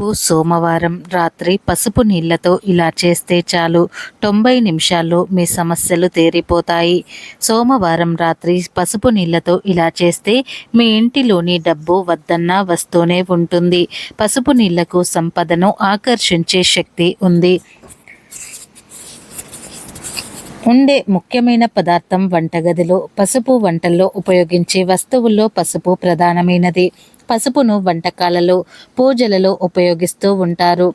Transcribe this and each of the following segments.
సోమవారం రాత్రి పసుపు నీళ్లతో ఇలా చేస్తే చాలు 90 నిమిషాల్లో మీ సమస్యలు తీరిపోతాయి. సోమవారం రాత్రి పసుపు నీళ్లతో ఇలా చేస్తే మీ ఇంటిలోని డబ్బు వద్దన్నా వస్తూనే ఉంటుంది. పసుపు నీళ్లకు సంపదను ఆకర్షించే శక్తి ఉంది. ఉండే ముఖ్యమైన పదార్థం వంటగదిలో పసుపు. వంటల్లో ఉపయోగించే వస్తువుల్లో పసుపు ప్రధానమైనది. పసుపును వంటకాలలో, పూజలలో ఉపయోగిస్తూ ఉంటారు.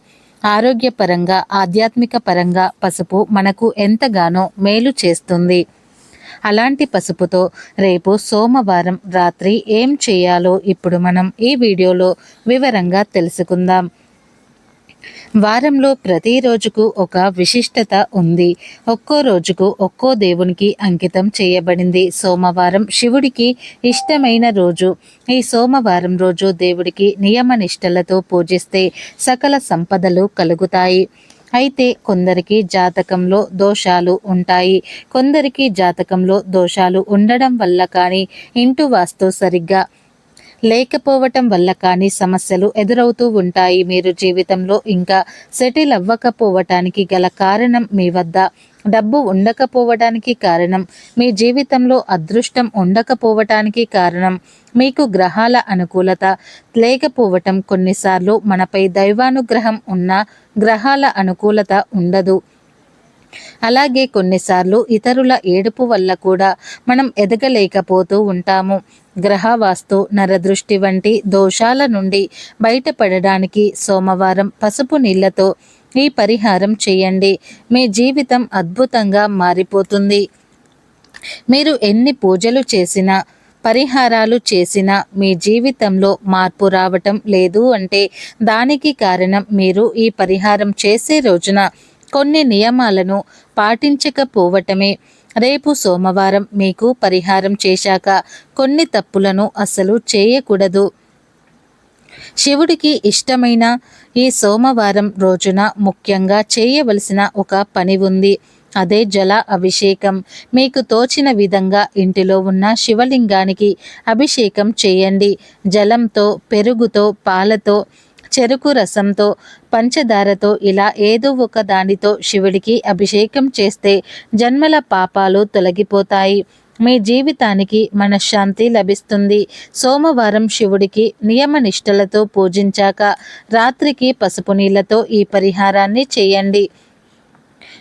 ఆరోగ్యపరంగా, ఆధ్యాత్మిక పరంగా పసుపు మనకు ఎంతగానో మేలు చేస్తుంది. అలాంటి పసుపుతో రేపు సోమవారం రాత్రి ఏం చేయాలో ఇప్పుడు మనం ఈ వీడియోలో వివరంగా తెలుసుకుందాం. వారంలో ప్రతిరోజుకు ఒక విశిష్టత ఉంది. ఒక్కో రోజుకు ఒక్కో దేవునికి అంకితం చేయబడింది. సోమవారం శివుడికి ఇష్టమైన రోజు. ఈ సోమవారం రోజు దేవుడికి నియమ నిష్టలతో పూజిస్తే సకల సంపదలు కలుగుతాయి. అయితే కొందరికి జాతకంలో దోషాలు ఉంటాయి. కొందరికి జాతకంలో దోషాలు ఉండడం వల్ల కానీ, ఇంటి వాస్తు సరిగ్గా లేకపోవటం వల్ల కానీ సమస్యలు ఎదురవుతూ ఉంటాయి. మీరు జీవితంలో ఇంకా సెటిల్ అవ్వకపోవటానికి గల కారణం, మీ వద్ద డబ్బు ఉండకపోవటానికి కారణం, మీ జీవితంలో అదృష్టం ఉండకపోవటానికి కారణం, మీకు గ్రహాల అనుకూలత లేకపోవటం. కొన్నిసార్లు మనపై దైవానుగ్రహం ఉన్న గ్రహాల అనుకూలత ఉండదు. అలాగే కొన్నిసార్లు ఇతరుల ఏడుపు వల్ల కూడా మనం ఎదగలేకపోతూ ఉంటాము. గ్రహవాస్తు, నరదృష్టి వంటి దోషాల నుండి బయటపడడానికి సోమవారం పసుపు నీళ్లతో ఈ పరిహారం చేయండి. మీ జీవితం అద్భుతంగా మారిపోతుంది. మీరు ఎన్ని పూజలు చేసినా, పరిహారాలు చేసినా మీ జీవితంలో మార్పు రావటం లేదు అంటే దానికి కారణం మీరు ఈ పరిహారం చేసే రోజున కొన్ని నియమాలను పాటించకపోవటమే. రేపు సోమవారం మీకు పరిహారం చేశాక కొన్ని తప్పులను అస్సలు చేయకూడదు. శివుడికి ఇష్టమైన ఈ సోమవారం రోజున ముఖ్యంగా చేయవలసిన ఒక పని ఉంది. అదే జల అభిషేకం. మీకు తోచిన విధంగా ఇంటిలో ఉన్న శివలింగానికి అభిషేకం చేయండి. జలంతో, పెరుగుతో, పాలతో, చెరుకు రసంతో, పంచదారతో ఇలా ఏదో ఒక దానితో శివుడికి అభిషేకం చేస్తే జన్మల పాపాలు తొలగిపోతాయి. మీ జీవితానికి మనశ్శాంతి లభిస్తుంది. సోమవారం శివుడికి నియమ నిష్టలతో పూజించాక రాత్రికి పసుపు నీళ్లతో ఈ పరిహారాన్ని చేయండి.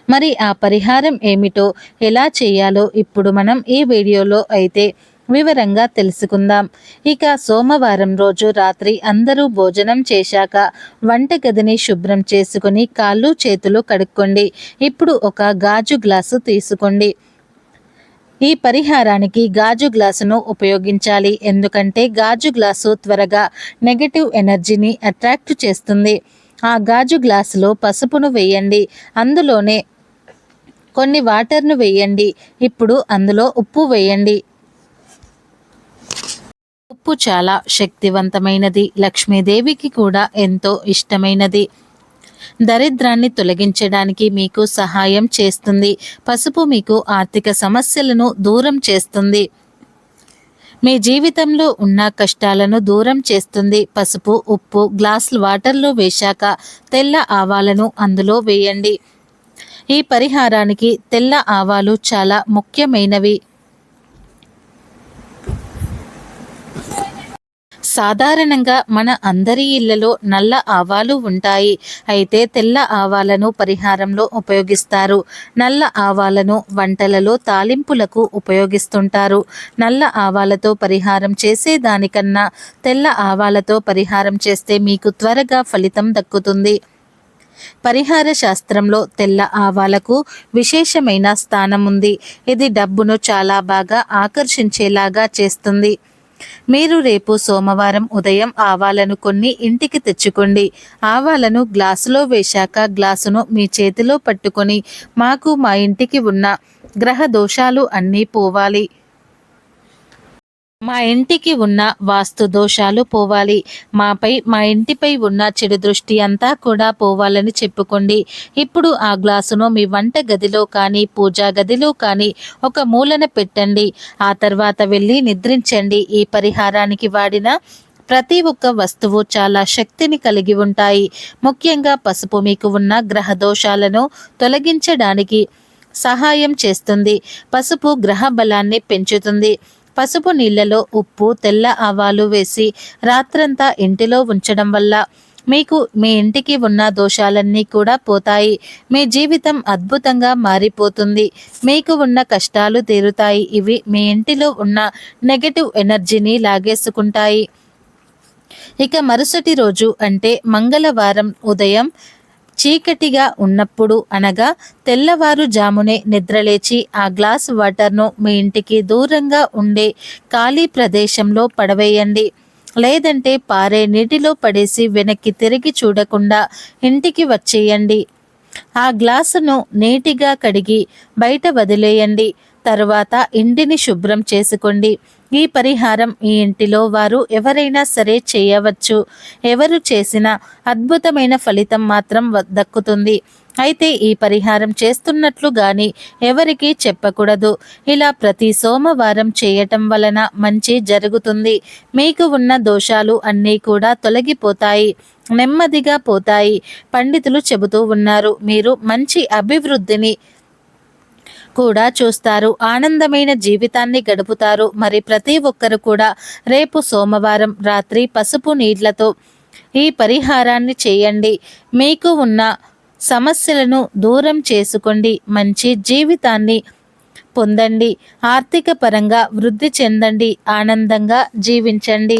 మరి ఆ పరిహారం ఏమిటో, ఎలా చేయాలో ఇప్పుడు మనం ఈ వీడియోలో అయితే వివరంగా తెలుసుకుందాం. ఇక సోమవారం రోజు రాత్రి అందరూ భోజనం చేశాక వంటగదిని శుభ్రం చేసుకుని కాళ్ళు చేతులు కడుక్కోండి. ఇప్పుడు ఒక గాజు గ్లాసు తీసుకోండి. ఈ పరిహారానికి గాజు గ్లాసును ఉపయోగించాలి. ఎందుకంటే గాజు గ్లాసు త్వరగా నెగటివ్ ఎనర్జీని అట్రాక్ట్ చేస్తుంది. ఆ గాజు గ్లాసులో పసుపును వేయండి. అందులోనే కొన్ని వాటర్ను వేయండి. ఇప్పుడు అందులో ఉప్పు వేయండి. ఉప్పు చాలా శక్తివంతమైనది. లక్ష్మీదేవికి కూడా ఎంతో ఇష్టమైనది. దరిద్రాన్ని తొలగించడానికి మీకు సహాయం చేస్తుంది. పసుపు మీకు ఆర్థిక సమస్యలను దూరం చేస్తుంది. మీ జీవితంలో ఉన్న కష్టాలను దూరం చేస్తుంది. పసుపు, ఉప్పు గ్లాసులు వాటర్లో వేశాక తెల్ల ఆవాలను అందులో వేయండి. ఈ పరిహారానికి తెల్ల ఆవాలు చాలా ముఖ్యమైనవి. సాధారణంగా మన అందరి ఇళ్లలో నల్ల ఆవాలు ఉంటాయి. అయితే తెల్ల ఆవాలను పరిహారంలో ఉపయోగిస్తారు. నల్ల ఆవాలను వంటలలో తాలింపులకు ఉపయోగిస్తుంటారు. నల్ల ఆవాలతో పరిహారం చేసే దానికన్నా తెల్ల ఆవాలతో పరిహారం చేస్తే మీకు త్వరగా ఫలితం దక్కుతుంది. పరిహార శాస్త్రంలో తెల్ల ఆవాలకు విశేషమైన స్థానం ఉంది. ఇది డబ్బును చాలా బాగా ఆకర్షించేలాగా చేస్తుంది. మీరు రేపు సోమవారం ఉదయం ఆవాలను కొన్ని ఇంటికి తెచ్చుకోండి. ఆవాలను గ్లాసులో వేశాక గ్లాసును మీ చేతిలో పట్టుకొని, మాకు మా ఇంటికి ఉన్న గ్రహ దోషాలు అన్నీ పోవాలి, మా ఇంటికి ఉన్న వాస్తు దోషాలు పోవాలి, మా ఇంటిపై ఉన్న చెడు దృష్టి అంతా కూడా పోవాలని చెప్పుకోండి. ఇప్పుడు ఆ గ్లాసును మీ వంట గదిలో కానీ, పూజా గదిలో కానీ ఒక మూలన పెట్టండి. ఆ తర్వాత వెళ్ళి నిద్రించండి. ఈ పరిహారానికి వాడిన ప్రతి ఒక్క వస్తువు చాలా శక్తిని కలిగి ఉంటాయి. ముఖ్యంగా పసుపు మీకు ఉన్న గ్రహ దోషాలను తొలగించడానికి సహాయం చేస్తుంది. పసుపు గ్రహ బలాన్ని పెంచుతుంది. పసుపు నీళ్లలో ఉప్పు, తెల్ల ఆవాలు వేసి రాత్రంతా ఇంటిలో ఉంచడం వల్ల మీకు మీ ఇంటికి ఉన్న దోషాలన్నీ కూడా పోతాయి. మీ జీవితం అద్భుతంగా మారిపోతుంది. మీకు ఉన్న కష్టాలు తీరుతాయి. ఇవి మీ ఇంటిలో ఉన్న నెగటివ్ ఎనర్జీని లాగేసుకుంటాయి. ఇక మరుసటి రోజు అంటే మంగళవారం ఉదయం చీకటిగా ఉన్నప్పుడు అనగా తెల్లవారుజామునే నిద్రలేచి ఆ గ్లాస్ వాటర్ను మీ ఇంటికి దూరంగా ఉండే ఖాళీ ప్రదేశంలో పడవేయండి. లేదంటే పారే నీటిలో పడేసి వెనక్కి తిరిగి చూడకుండా ఇంటికి వచ్చేయండి. ఆ గ్లాసును నీటిగా కడిగి బయట వదిలేయండి. తరువాత ఇంటిని శుభ్రం చేసుకోండి. ఈ పరిహారం ఈ ఇంటిలో వారు ఎవరైనా సరే చేయవచ్చు. ఎవరు చేసినా అద్భుతమైన ఫలితం మాత్రం దక్కుతుంది. అయితే ఈ పరిహారం చేస్తున్నట్లు గాని ఎవరికీ చెప్పకూడదు. ఇలా ప్రతి సోమవారం చేయటం వలన మంచి జరుగుతుంది. మీకు ఉన్న దోషాలు అన్నీ కూడా తొలగిపోతాయి, నెమ్మదిగా పోతాయి. పండితులు చెబుతూ ఉన్నారు. మీరు మంచి అభివృద్ధిని కూడా చూస్తారు. ఆనందమైన జీవితాన్ని గడుపుతారు. మరి ప్రతి ఒక్కరు కూడా రేపు సోమవారం రాత్రి పసుపు నీళ్లతో ఈ పరిహారాన్ని చేయండి. మీకు ఉన్న సమస్యలను దూరం చేసుకోండి. మంచి జీవితాన్ని పొందండి. ఆర్థిక పరంగా వృద్ధి చెందండి. ఆనందంగా జీవించండి.